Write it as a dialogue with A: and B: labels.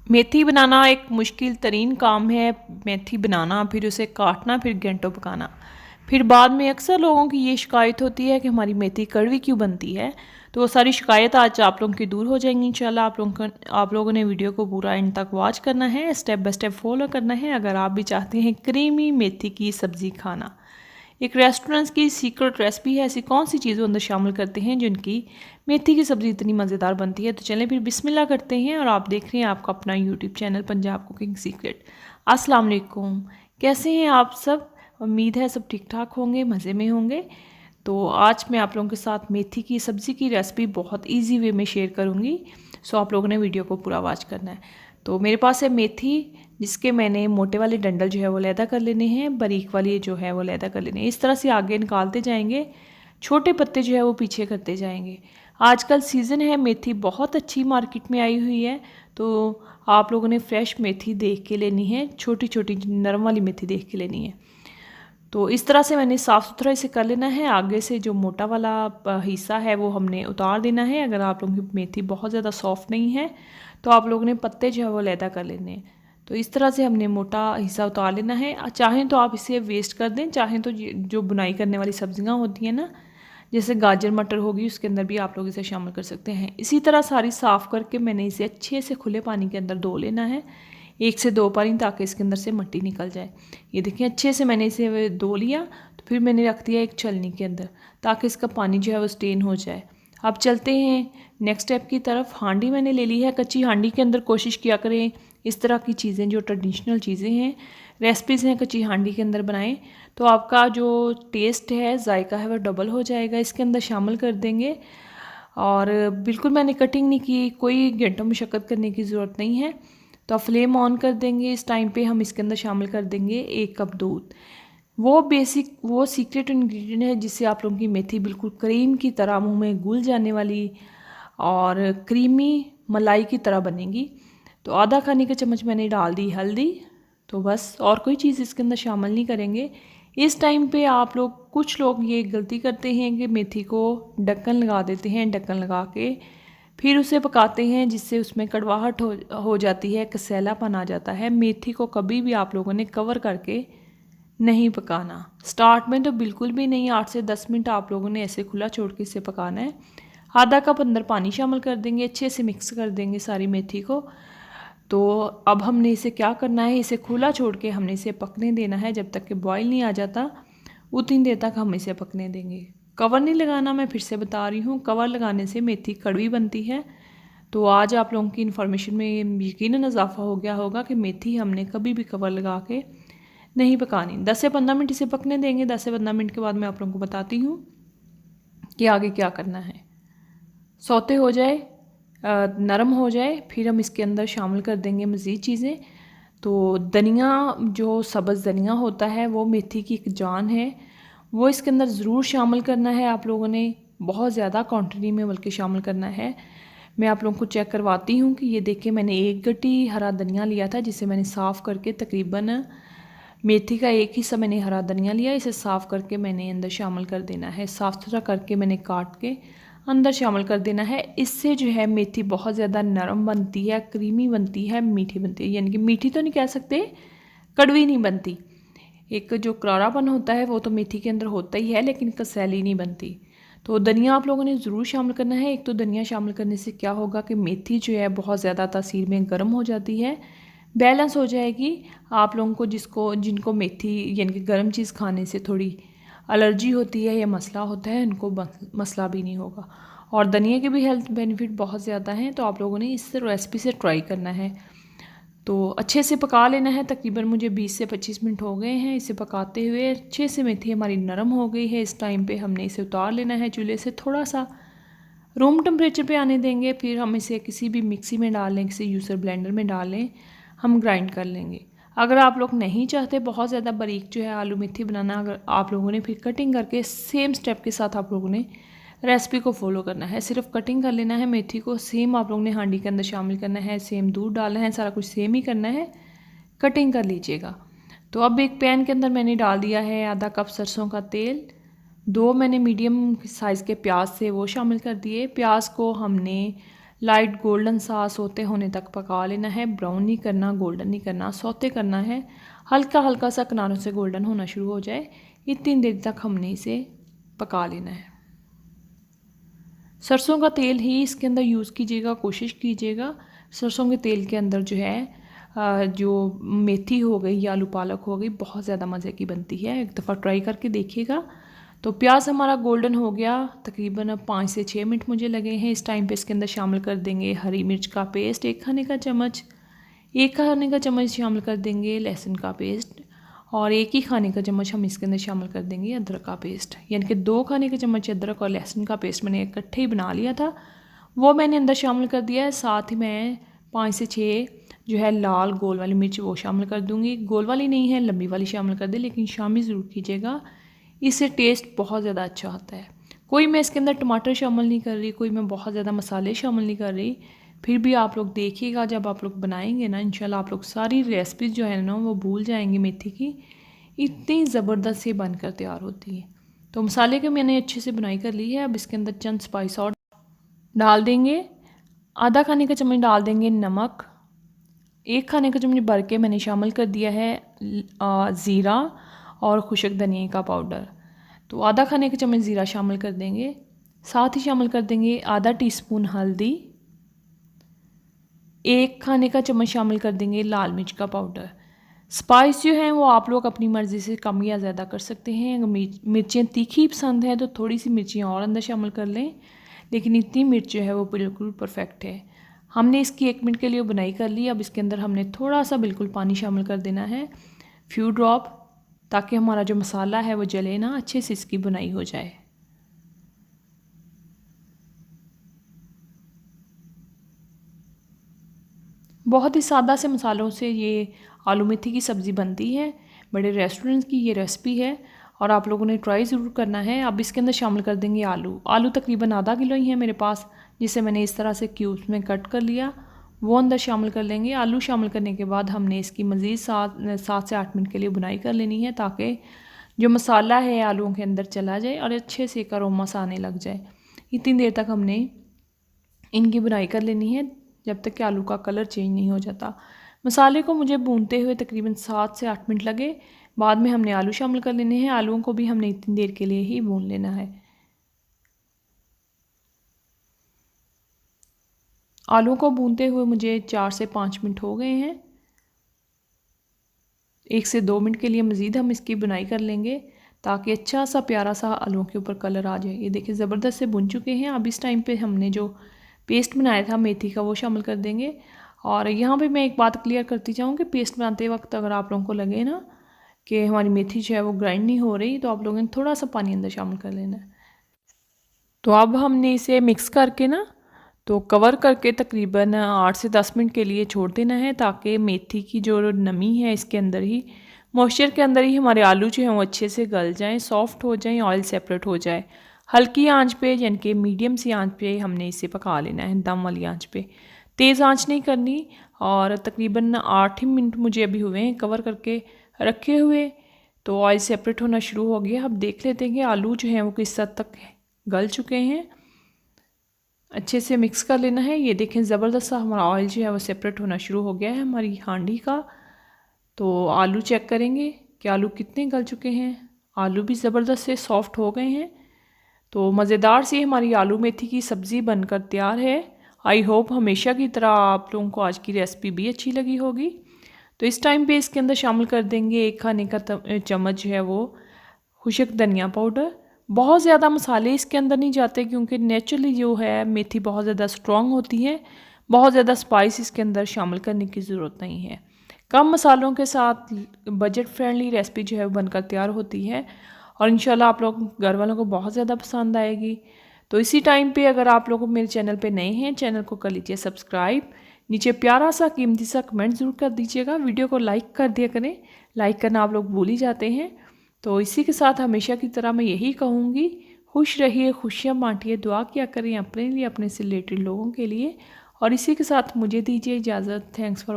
A: मेथी बनाना एक मुश्किल तरीन काम है। मेथी बनाना, फिर उसे काटना, फिर घंटों पकाना। फिर बाद में अक्सर लोगों की ये शिकायत होती है कि हमारी मेथी कड़वी क्यों बनती है। तो वो सारी शिकायत आज आप लोगों की दूर हो जाएंगी इंशाल्लाह। आप लोगों ने वीडियो को पूरा एंड तक वॉच करना है, स्टेप बाय स्टेप फॉलो करना है अगर आप भी चाहते हैं क्रीमी मेथी की सब्ज़ी खाना। एक रेस्टोरेंट की सीक्रेट रेसिपी है, ऐसी कौन सी चीज़ों अंदर शामिल करते हैं जिनकी मेथी की सब्ज़ी इतनी मज़ेदार बनती है। तो चलें फिर बिस्मिल्लाह करते हैं। और आप देख रहे हैं आपका अपना YouTube channel Punjab cooking secret. अस्सलाम वालेकुम, कैसे हैं आप सब? उम्मीद है सब ठीक ठाक होंगे, मज़े में होंगे। तो आज मैं आप लोगों के साथ मेथी की सब्ज़ी की रेसिपी बहुत ईजी वे में शेयर करूँगी। सो आप लोगों ने वीडियो को पूरा वॉच करना है। तो मेरे पास है मेथी, जिसके मैंने मोटे वाले डंडल जो है वो लैदा कर लेने हैं, बारीक वाली जो है वो लैदा कर लेने हैं। इस तरह से आगे निकालते जाएंगे, छोटे पत्ते जो है वो पीछे करते जाएंगे। आजकल सीज़न है, मेथी बहुत अच्छी मार्केट में आई हुई है। तो आप लोगों ने फ्रेश मेथी देख के लेनी है, छोटी छोटी नरम वाली मेथी देख के लेनी है। तो इस तरह से मैंने साफ़ सुथरा इसे कर लेना है। आगे से जो मोटा वाला हिस्सा है वो हमने उतार देना है। अगर आप लोगों की मेथी बहुत ज़्यादा सॉफ्ट नहीं है तो आप लोगों ने पत्ते जो है वो अलहदा कर लेने हैं। तो इस तरह से हमने मोटा हिस्सा उतार लेना है। चाहें तो आप इसे वेस्ट कर दें, चाहें तो जो बुनाई करने वाली सब्जियां होती हैं ना, जैसे गाजर मटर होगी, उसके अंदर भी आप लोग इसे शामिल कर सकते हैं। इसी तरह सारी साफ़ करके मैंने इसे अच्छे से खुले पानी के अंदर धो लेना है, 1 से 2 पानी, ताकि इसके अंदर से मिट्टी निकल जाए। ये देखिए अच्छे से मैंने इसे धो लिया। तो फिर मैंने रख दिया एक छलनी के अंदर, ताकि इसका पानी जो है वो स्टेन हो जाए। अब चलते हैं नेक्स्ट स्टेप की तरफ। हांडी मैंने ले ली है, कच्ची हांडी के अंदर कोशिश किया करें इस तरह की चीज़ें, जो ट्रेडिशनल चीज़ें हैं, रेसिपीज़ हैं, कच्ची हांडी के अंदर बनाएं तो आपका जो टेस्ट है, जायका है, वह डबल हो जाएगा। इसके अंदर शामिल कर देंगे। और बिल्कुल मैंने कटिंग नहीं की, कोई घंटों मुशक्क़त करने की ज़रूरत नहीं है। तो आप फ्लेम ऑन कर देंगे। इस टाइम पे हम इसके अंदर शामिल कर देंगे 1 कप दूध। वो सीक्रेट इंग्रेडिएंट है जिससे आप लोगों की मेथी बिल्कुल क्रीम की तरह मुंह में घुल जाने वाली और क्रीमी मलाई की तरह बनेगी। तो आधा खाने का चम्मच मैंने डाल दी हल्दी। तो बस और कोई चीज़ इसके अंदर शामिल नहीं करेंगे। इस टाइम पे आप लोग, कुछ लोग ये गलती करते हैं कि मेथी को ढक्कन लगा देते हैं, ढक्कन लगा के फिर उसे पकाते हैं, जिससे उसमें कड़वाहट हो जाती है, कसैलापन आ जाता है। मेथी को कभी भी आप लोगों ने कवर करके नहीं पकाना, स्टार्ट में तो बिल्कुल भी नहीं। 8 से 10 मिनट आप लोगों ने ऐसे खुला छोड़ के इसे पकाना है। आधा कप अंदर पानी शामिल कर देंगे, अच्छे से मिक्स कर देंगे सारी मेथी को। तो अब हमने इसे क्या करना है, इसे खुला छोड़ के हमने इसे पकने देना है। जब तक कि बॉयल नहीं आ जाता उतनी देर तक हम इसे पकने देंगे। कवर नहीं लगाना, मैं फिर से बता रही हूँ, कवर लगाने से मेथी कड़वी बनती है। तो आज आप लोगों की इन्फॉर्मेशन में यकीनन इजाफा हो गया होगा कि मेथी हमने कभी भी कवर लगा के नहीं पकानी। 10 से 15 मिनट इसे पकने देंगे। 10 से 15 मिनट के बाद मैं आप लोगों को बताती हूँ कि आगे क्या करना है। सौते हो जाए, नरम हो जाए, फिर हम इसके अंदर शामिल कर देंगे मज़ीद चीज़ें। तो धनिया, जो सब्ज़ धनिया होता है, वो मेथी की एक जान है, वो इसके अंदर ज़रूर शामिल करना है आप लोगों ने, बहुत ज़्यादा क्वांटिटी में बल्कि शामिल करना है। मैं आप लोगों को चेक करवाती हूँ कि ये देखिए मैंने 1 गट्टी हरा धनिया लिया था, जिसे मैंने साफ़ करके, तकरीबन मेथी का 1 हिस्सा मैंने हरा धनिया लिया, इसे साफ़ करके मैंने अंदर शामिल कर देना है। साफ़ सुथरा करके मैंने काट के अंदर शामिल कर देना है। इससे जो है मेथी बहुत ज़्यादा नरम बनती है, क्रीमी बनती है, मीठी बनती है। यानी कि मीठी तो नहीं कह सकते, कड़वी नहीं बनती। एक जो करारापन होता है वो तो मेथी के अंदर होता ही है, लेकिन कसैली नहीं बनती। तो धनिया आप लोगों ने ज़रूर शामिल करना है। एक तो धनिया शामिल करने से क्या होगा कि मेथी जो है बहुत ज़्यादा तासीर में गर्म हो जाती है, बैलेंस हो जाएगी। आप लोगों को जिनको मेथी यानी कि गर्म चीज़ खाने से थोड़ी एलर्जी होती है या मसला होता है, उनको मसला भी नहीं होगा। और धनिया के भी हेल्थ बेनिफिट बहुत ज़्यादा हैं। तो आप लोगों ने इस रेसिपी से ट्राई करना है। तो अच्छे से पका लेना है। तकरीबन मुझे 20 से 25 मिनट हो गए हैं इसे पकाते हुए। अच्छे से मेथी हमारी नरम हो गई है। इस टाइम पे हमने इसे उतार लेना है चूल्हे से, थोड़ा सा रूम टेम्परेचर पे आने देंगे। फिर हम इसे किसी भी मिक्सी में डाल लें, किसी यूसर ब्लेंडर में डाल लें, हम ग्राइंड कर लेंगे। अगर आप लोग नहीं चाहते बहुत ज़्यादा बारीक जो है आलू मेथी बनाना, अगर आप लोगों ने फिर कटिंग करके सेम स्टेप के साथ आप लोगों ने रेसिपी को फॉलो करना है। सिर्फ कटिंग कर लेना है मेथी को, सेम आप लोगों ने हांडी के अंदर शामिल करना है, सेम दूध डालना है, सारा कुछ सेम ही करना है, कटिंग कर लीजिएगा। तो अब एक पैन के अंदर मैंने डाल दिया है आधा कप सरसों का तेल। 2 मैंने मीडियम साइज़ के प्याज से वो शामिल कर दिए। प्याज को हमने लाइट गोल्डन सा सौते होने तक पका लेना है। ब्राउन नहीं करना, गोल्डन नहीं करना, सौते करना है। हल्का हल्का सा किनारों से गोल्डन होना शुरू हो जाए, इतनी देर तक हमने इसे पका लेना है। सरसों का तेल ही इसके अंदर यूज़ कीजिएगा, कोशिश कीजिएगा। सरसों के तेल के अंदर जो है जो मेथी हो गई या आलू पालक हो गई, बहुत ज़्यादा मज़े की बनती है। एक दफ़ा ट्राई करके देखिएगा। तो प्याज हमारा गोल्डन हो गया, तकरीबन 5 से 6 मिनट मुझे लगे हैं। इस टाइम पे इसके अंदर शामिल कर देंगे हरी मिर्च का पेस्ट 1 खाने का चम्मच, 1 खाने का चम्मच शामिल कर देंगे लहसुन का पेस्ट, और 1 ही खाने का चम्मच हम इसके अंदर शामिल कर देंगे अदरक का पेस्ट। यानी कि 2 खाने के चम्मच अदरक और लहसुन का पेस्ट मैंने इकट्ठे ही बना लिया था, वो मैंने अंदर शामिल कर दिया है। साथ ही मैं 5 से 6 जो है लाल गोल वाली मिर्च वो शामिल कर दूँगी। गोल वाली नहीं है, लंबी वाली शामिल कर दे, लेकिन शामी ज़रूर कीजिएगा, इससे टेस्ट बहुत ज़्यादा अच्छा आता है। कोई मैं इसके अंदर टमाटर शामिल नहीं कर रही, कोई मैं बहुत ज़्यादा मसाले शामिल नहीं कर रही। फिर भी आप लोग देखिएगा, जब आप लोग बनाएंगे ना, इंशाल्लाह आप लोग सारी रेसिपीज़ जो है ना वो भूल जाएंगे मेथी की, इतनी ज़बरदस्त से बनकर तैयार होती है। तो मसाले के मैंने अच्छे से बुनाई कर ली है। अब इसके अंदर चंद स्पाइस और डाल देंगे। आधा खाने का चम्मच डाल देंगे नमक, 1 खाने का चम्मच भर के मैंने शामिल कर दिया है ज़ीरा और खुशक धनिया का पाउडर। तो आधा खाने का चम्मच ज़ीरा शामिल कर देंगे। साथ ही शामिल कर देंगे आधा टीस्पून हल्दी, 1 खाने का चम्मच शामिल कर देंगे लाल मिर्च का पाउडर। स्पाइस जो हैं वो आप लोग अपनी मर्ज़ी से कम या ज़्यादा कर सकते हैं। अगर मिर्चें तीखी पसंद है तो थोड़ी सी मिर्चियाँ और अंदर शामिल कर लें, लेकिन इतनी मिर्च जो है वो बिल्कुल परफेक्ट है। हमने इसकी 1 मिनट के लिए बुनाई कर ली। अब इसके अंदर हमने थोड़ा सा बिल्कुल पानी शामिल कर देना है, फ्यू ड्रॉप, ताकि हमारा जो मसाला है वो जले ना, अच्छे से इसकी बुनाई हो जाए। बहुत ही सादा से मसालों से ये आलू मेथी की सब्ज़ी बनती है। बड़े रेस्टोरेंट्स की ये रेसिपी है और आप लोगों ने ट्राई ज़रूर करना है। अब इसके अंदर शामिल कर देंगे आलू। आलू तकरीबन आधा किलो ही है मेरे पास, जिसे मैंने इस तरह से क्यूब्स में कट कर लिया, वो अंदर शामिल कर लेंगे। आलू शामिल करने के बाद हमने इसकी मज़ीद 7 से 8 मिनट के लिए बुनाई कर लेनी है, ताकि जो मसाला है आलूओं के अंदर चला जाए और अच्छे से एक अरोमा सा आने लग जाए। इतनी देर तक हमने इनकी बुनाई कर लेनी है, जब तक कि आलू का कलर चेंज नहीं हो जाता। मसाले को मुझे भूनते हुए तकरीबन 7 से 8 मिनट लगे। बाद में हमने आलू शामिल कर लेने हैं। आलूओं को भी हमने इतनी देर के लिए ही भून लेना है। आलू को भूनते हुए मुझे 4 से 5 मिनट हो गए हैं। 1 से 2 मिनट के लिए मज़ीद हम इसकी बुनाई कर लेंगे, ताकि अच्छा सा प्यारा सा आलूओं के ऊपर कलर आ जाए। ये देखिए ज़बरदस्त से भुन चुके हैं। अब इस टाइम पे हमने जो पेस्ट बनाया था मेथी का वो शामिल कर देंगे। और यहाँ पे मैं एक बात क्लियर करती जाऊँ कि पेस्ट बनाते वक्त अगर आप लोगों को लगे ना कि हमारी मेथी जो है वो ग्राइंड नहीं हो रही, तो आप लोगों ने थोड़ा सा पानी अंदर शामिल कर लेना है। तो अब हमने इसे मिक्स करके ना तो कवर करके तकरीबन 8 से 10 मिनट के लिए छोड़ देना है, ताकि मेथी की जो नमी है इसके अंदर ही, मॉइस्चर के अंदर ही हमारे आलू जो हैं वो अच्छे से गल जाएं, सॉफ्ट हो जाएं, ऑयल सेपरेट हो जाए। हल्की आंच पे यानी कि मीडियम सी आंच पे हमने इसे पका लेना है, दम वाली आंच पे, तेज़ आंच नहीं करनी। और तकरीबन 8 ही मिनट मुझे अभी हुए हैं कवर करके रखे हुए, तो ऑयल सेपरेट होना शुरू हो गया। अब देख लेते हैं कि आलू जो हैं वो किस हद तक गल चुके हैं। अच्छे से मिक्स कर लेना है। ये देखें ज़बरदस्त सा हमारा ऑयल जो है वो सेपरेट होना शुरू हो गया है हमारी हांडी का। तो आलू चेक करेंगे कि आलू कितने गल चुके हैं। आलू भी ज़बरदस्त से सॉफ्ट हो गए हैं। तो मज़ेदार सी हमारी आलू मेथी की सब्ज़ी बनकर तैयार है। आई होप हमेशा की तरह आप लोगों को आज की रेसिपी भी अच्छी लगी होगी। तो इस टाइम पे इसके अंदर शामिल कर देंगे 1 खाने का चम्मच जो है वो खुशक धनिया पाउडर। बहुत ज़्यादा मसाले इसके अंदर नहीं जाते, क्योंकि नेचुरली जो है मेथी बहुत ज़्यादा स्ट्रॉन्ग होती है। बहुत ज़्यादा स्पाइस इसके अंदर शामिल करने की ज़रूरत नहीं है। कम मसालों के साथ बजट फ्रेंडली रेसिपी जो है बनकर तैयार होती है, और इंशाल्लाह आप लोग घर वालों को बहुत ज़्यादा पसंद आएगी। तो इसी टाइम पे अगर आप लोग मेरे चैनल पे नए हैं, चैनल को कर लीजिए सब्सक्राइब। नीचे प्यारा सा कीमती सा कमेंट ज़रूर कर दीजिएगा। वीडियो को लाइक कर दिया करें, लाइक करना आप लोग भूल ही जाते हैं। तो इसी के साथ हमेशा की तरह मैं यही कहूँगी, खुश रहिए, खुशियाँ बांटिए, दुआ किया करें अपने लिए, अपने से रिलेटेड लोगों के लिए। और इसी के साथ मुझे दीजिए इजाज़त। Thanks for